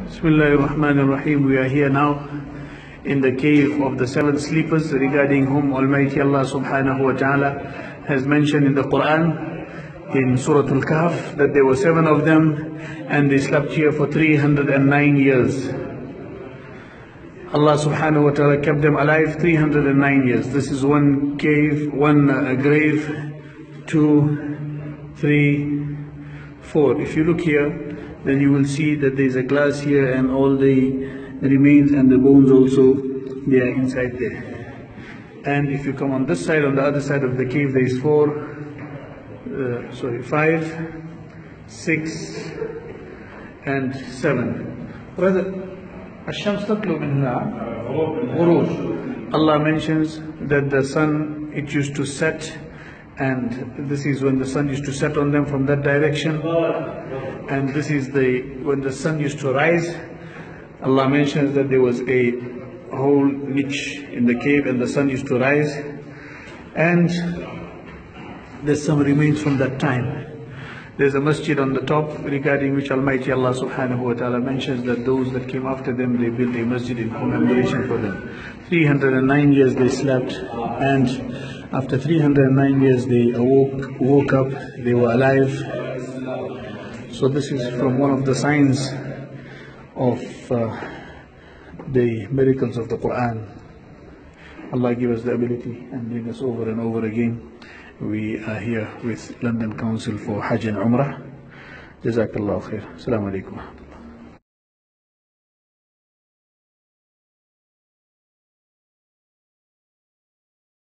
Bismillahir Rahmanir Rahim. We are here now in the cave of the 7 sleepers, regarding whom Almighty Allah subhanahu wa ta'ala has mentioned in the Quran in Surah Al-Kahf that there were 7 of them and they slept here for 309 years. Allah subhanahu wa ta'ala kept them alive 309 years. This is one cave, one grave, 2, 3, 4. If you look here, then you will see that there is a glass here and all the remains and the bones also, they are inside there. And if you come on this side, on the other side of the cave, there is 5, 6 and 7. Brother, الشمس تطلع منها غروب. Allah mentions that the sun, it used to set, and this is when the sun used to set on them from that direction. And this is when the sun used to rise. Allah mentions that there was a whole niche in the cave and the sun used to rise. And there's some remains from that time. There's a masjid on the top, regarding which Almighty Allah subhanahu wa ta'ala mentions that those that came after them, they built a masjid in commemoration for them. 309 years they slept, and after 309 years they woke up, they were alive. So this is from one of the signs of the miracles of the Quran. Allah give us the ability and bring us over and over again. We are here with London Council for Hajj and Umrah. Jazakallah khair. Assalamu alaikum.